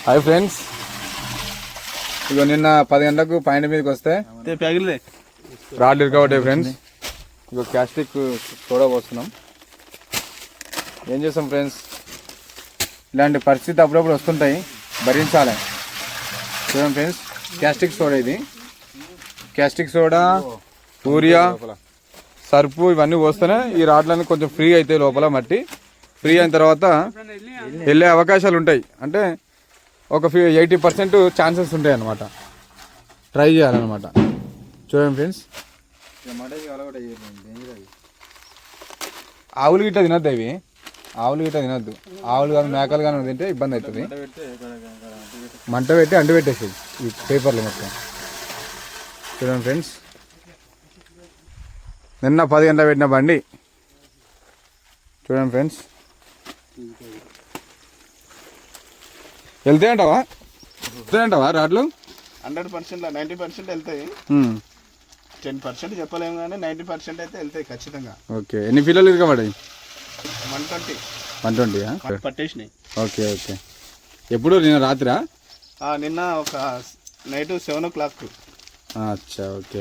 Hi friends, ఇక నిన్న 10 గంటలకు పాయింట్ మీదకి వస్తే రాడ్లు ఇరుకబడ్డాయి ఫ్రెండ్స్. ఇక క్యాస్టిక్ సోడా పోస్తున్నాం. ఏం చేస్తాం ఫ్రెండ్స్, ఇలాంటి పరిస్థితి అప్పుడప్పుడు వస్తుంటాయి, భరించాలి. చూడండి ఫ్రెండ్స్, క్యాస్టిక్ సోడా ఇది. క్యాస్టిక్ సోడా, యూరియా, సర్పు ఇవన్నీ పోస్తేనే ఈ రాడ్లన్నీ కొంచెం ఫ్రీ అవుతాయి. లోపల మట్టి ఫ్రీ అయిన తర్వాత వెళ్ళే అవకాశాలు ఉంటాయి. అంటే ఒక 80% ఛాన్సెస్ ఉంటాయి అన్నమాట. ట్రై చేయాలన్నమాట. చూడండి ఫ్రెండ్స్, ఆవులు గిట్ట తినద్దు. అవి ఆవులు గిట్ట తినద్దు. ఆవులు కానీ మేకలు కానీ తింటే ఇబ్బంది అవుతుంది. మంట పెట్టి అంటు పెట్టేసి ఈ పేపర్లు మొత్తం. చూడండి ఫ్రెండ్స్, నిన్న 10 గంటల పెట్టిన బండి. చూడండి ఫ్రెండ్స్, వెళ్తాయంటావా రాడ్లు? 100%, 90% వెళ్తాయి. 10% చెప్పలేము కానీ 90% అయితే వెళ్తాయి ఖచ్చితంగా. ఓకే, ఎన్ని పిల్లలు ఇరకబడ్డాయి? 120 పట్టేసినాయి. Okay okay. ఎప్పుడు? నిన్న రాత్రా? నిన్న ఒక నైట్ 7 o'clock. అచ్చా, ఓకే.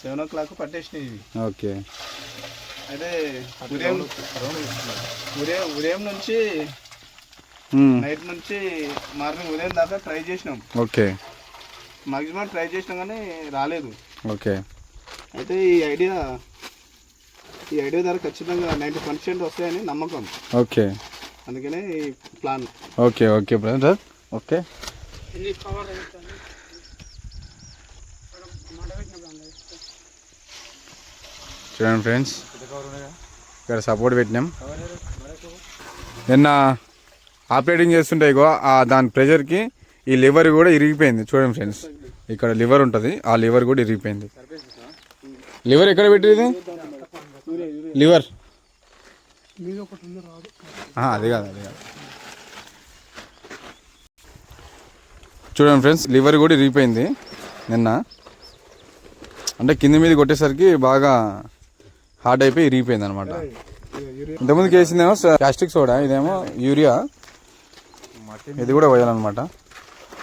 7 o'clock పట్టేసినాయి ఇవి. ఓకే. అయితే ఉదయం నుంచి నైట్ నుంచి మార్నింగ్ ఉదయం దాకా ట్రై చేసినాం. ఓకే. మాక్సిమం ట్రై చేసినాం కానీ రాలేదు. ఓకే. అయితే ఈ ఐడియా ద్వారా ఖచ్చితంగా 90% వస్తాయని నమ్మకం. ఓకే. అందుకనే ఈ plan. Okay okay brother. Okay. చూడండి ఫ్రెండ్స్, ఇక్కడ సపోర్ట్ పెట్టినాం. నిన్న ఆపరేటింగ్ చేస్తుంటే ఇగో దాని ప్రెషర్కి ఈ లివర్ కూడా ఇరిగిపోయింది. చూడండి ఫ్రెండ్స్, ఇక్కడ లివర్ ఉంటుంది, ఆ లివర్ కూడా ఇరిగిపోయింది. లివర్ ఎక్కడ పెట్టేది? లివర్ అది కాదు. చూడండి ఫ్రెండ్స్, లివర్ కూడా ఇరిగిపోయింది నిన్న. అంటే కింది మీద కొట్టేసరికి బాగా హార్డ్ అయిపోయి ఇరిగిపోయింది అనమాట. ఇంతకుముందుకు వేసిందేమో ప్లాస్టిక్ సోడా, ఇదేమో యూరియా. ఇది కూడా పోయాలన్నమాట.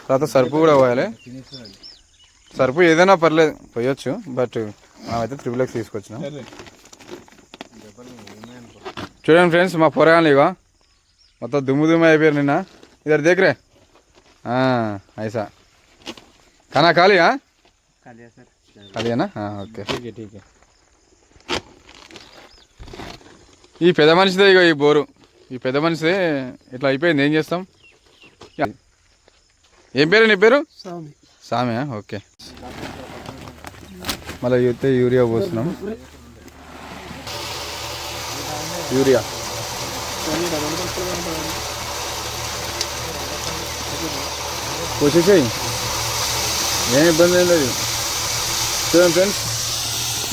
తర్వాత సర్పు కూడా పోయాలి. సర్పు ఏదైనా పర్లేదు, పోయొచ్చు. బట్ మేమైతే 3X తీసుకొచ్చినాం. చూడండి ఫ్రెండ్స్, మా పొరగాలి ఇక మొత్తం దుమ్ము అయిపోయారు నిన్న. ఇద్దరు దగ్గరే ఐసా खाना खा लिया? खा लिया ना? हाँ, ओके, ठीक है. ఈ పెద్ద మనిషిదే ఇక ఈ బోరు. ఈ పెద్ద మనిషిదే ఇట్లా అయిపోయింది. ఏం చేస్తాం? ఏం పేరు నీ పేరు? సామే. ఓకే. మళ్ళీ అయితే యూరియా పోస్తున్నాం. యూరియా పోసేసాయి, ఏం ఇబ్బంది ఏం లేదు. చూడండి ఫ్రెండ్స్,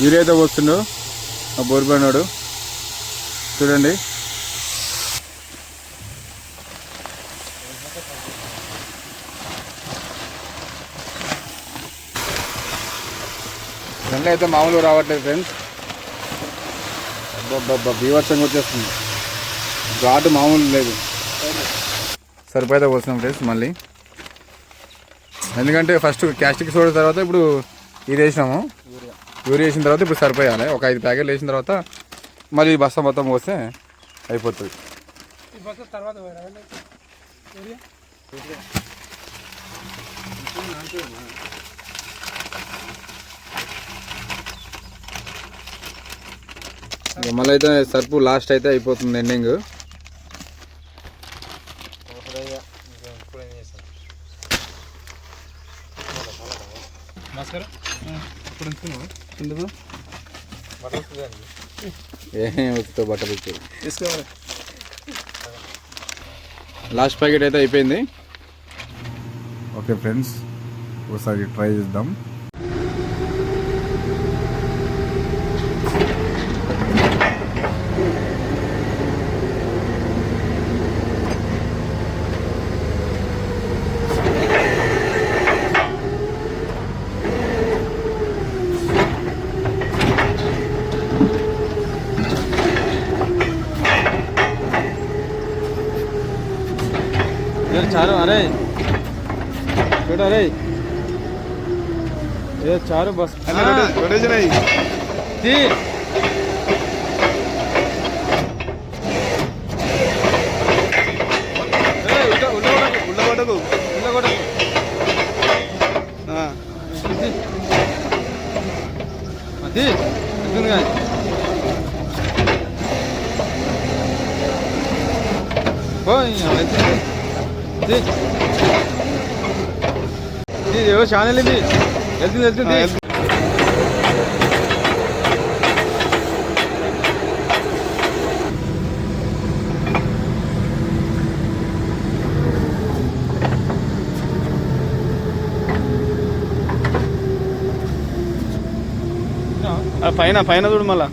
యూరియా అయితే పోస్తుండు మా బోరు పడినాడు. చూడండి, ఎండ అయితే మామూలుగా రావట్లేదు ఫ్రెండ్స్. బీభత్సంగా వచ్చేస్తుంది. ఘాటు మామూలు లేదు. సరిపోయితే పోస్తున్నాం ఫ్రెండ్స్ మళ్ళీ. ఎందుకంటే ఫస్ట్ క్యాస్టిక్ సోడా తర్వాత ఇప్పుడు ఇది వేసినాము. యూరియా వేసిన తర్వాత ఇప్పుడు సరిపోయాలి. ఒక 5 ప్యాకెట్లు వేసిన తర్వాత మళ్ళీ బస్తా మొత్తం పోస్తే అయిపోతుంది. మళ్ళీ అయితే సర్పు లాస్ట్ అయితే అయిపోతుంది, ఎండింగ్. ఏతో బట్టలు ఇచ్చారు. లాస్ట్ ప్యాకెట్ అయితే అయిపోయింది. ఓకే ఫ్రెండ్స్, ఒకసారి ట్రై చేద్దాం. चारों अरे చూడరే ఏ చారు బస్ రొటేషన్ అయ్యి తీ ఉండగొట్టకు అది ఉంటుంది కానీ ఏవో ఛానల్ ఇది వెళ్తుంది పైన పైన చూడు మళ్ళా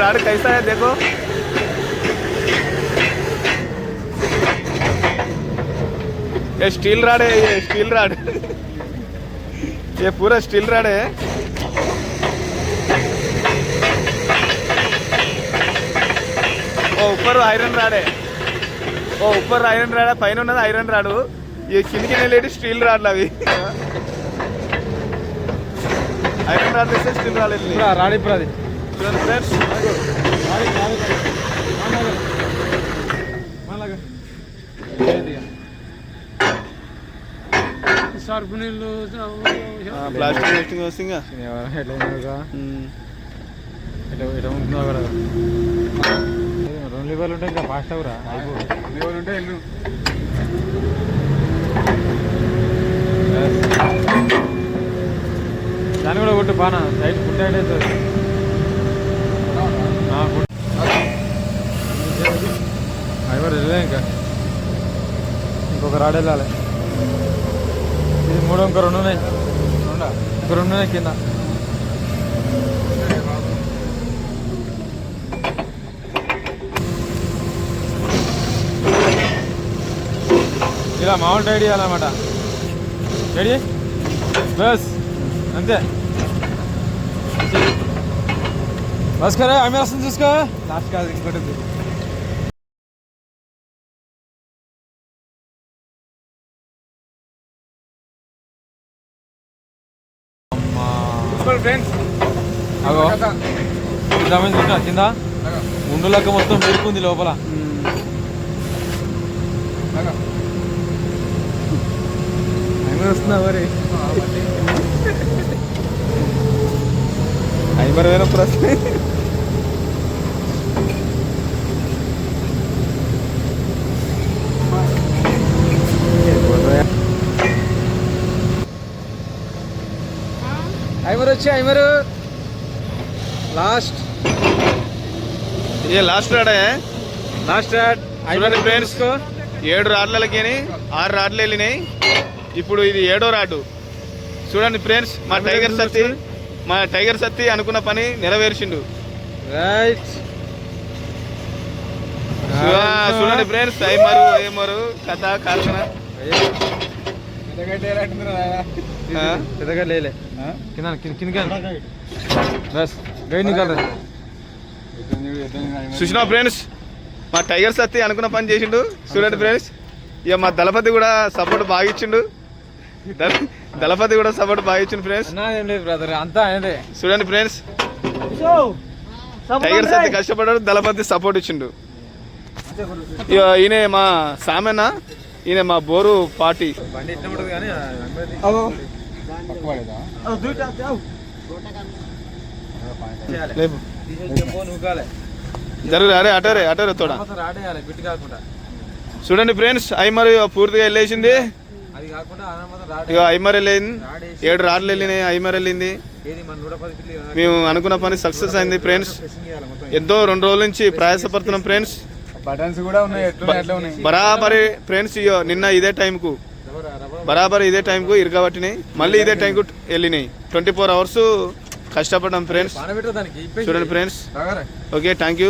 राड कैसा है देखो ये स्टील राड है ये स्टील राड ये पूरा स्टील राड है वो ऊपर आयरन राड है वो ऊपर आयरन राड है पैन उन्नది आयरन राड ये కిందికి వెళ్ళేటి స్టీల్ రాడ్లు అవి ఐరన్ రాడ్ తీస్తే స్టీల్ రాడ్ వెళ్ళి రాడ్ ఇప్పుడు అది ఫ్రెండ్స్ సర్పు నీళ్ళు ప్లాస్టిక్ వేస్టింగ్ వస్తుంది ఎట్లా ఉంటుందో కూడా 2 లివర్లు ఉంటాయి ఇంకా ఫాస్ట్ అవురా లివర్లు ఉంటే వెళ్ళు దాన్ని కూడా కొట్టు బాగా సైడ్ ఫుడ్ అయితే ఫైబర్ వెళ్ళలే ఇంకా ఇంకొక రాడ్ వెళ్ళాలి ఇది 3 ఇంకా 2 ఉన్నాయి ఇంకా 2 ఉన్నాయి కింద ఇలా మామూలు టైడ్ చేయాలన్నమాట రెడీ బస్ అంతే బస్ కరే ఆమె వస్తుంది చూసుకో లాస్ట్ కాదు ఇంకోటి ఫ్రెండ్స్ అగో కింద కింద ఉండులక్క మొత్తం పెరుకుంది లోపల వస్తున్నా మరి ఐమర్ వేరే ప్రశ్న ఐమర్ వచ్చి ఐమర్ లాస్ట్ ये लास्ट राड है లాస్ట్ రాడ్ చూడండి ఫ్రెండ్స్ 7 రాడ్లకి 6 రాడ్లు వెళ్ళినాయి ఇప్పుడు ఇది 7వ రాడ్ చూడండి ఫ్రెండ్స్ మా టైగర్ సత్తి అనుకున్న పని నెరవేర్చిండు రైట్ చూడండి ఫ్రెండ్స్ ఐమరు కథ కార్ఖాన పెద్దగా లేలే కింద బస్ గైడ్ నికాల్ చూసినా ఫ్రెండ్స్ మా టైగర్ సత్తి అనుకున్న పని చేసిండు చూడండి ఫ్రెండ్స్ ఇక మా దళపతి కూడా సపోర్ట్ బాగా ఇచ్చిండు ఫ్రెండ్స్ ఏం లేదు బ్రదర్ అంతా అదే చూడండి ఫ్రెండ్స్ టైగర్ సత్తి కష్టపడ్డాడు దళపతి సపోర్ట్ ఇచ్చిండు ఇక ఈయన మా సామెన్న ఈయన మా బోరు పార్టీ. లేపు జరుగు అరే అటరే తోడా. చూడండి ఫ్రెండ్స్, ఐమర్ పూర్తిగా వెళ్ళేసింది. ఇక ఐమర్ వెళ్ళింది, 7 రాడ్లు వెళ్ళినాయి, ఐమర్ వెళ్ళింది. మేము అనుకున్న పని సక్సెస్ అయింది ఫ్రెండ్స్. ఎంతో 2 రోజుల నుంచి ప్రయాసపడుతున్నాం ఫ్రెండ్స్. బటన్స్ కూడా ఉన్నాయి, ఎట్లా ఉన్నాయి బరాబరి ఫ్రెండ్స్. నిన్న ఇదే టైంకు బరాబర్ ఇదే టైంకు ఇరగబట్టినాయి, మళ్ళీ ఇదే టైంకు వెళ్ళినాయి. 24 hours కష్టపడ్డాం ఫ్రెండ్స్. చూడండి ఫ్రెండ్స్. Okay, thank you.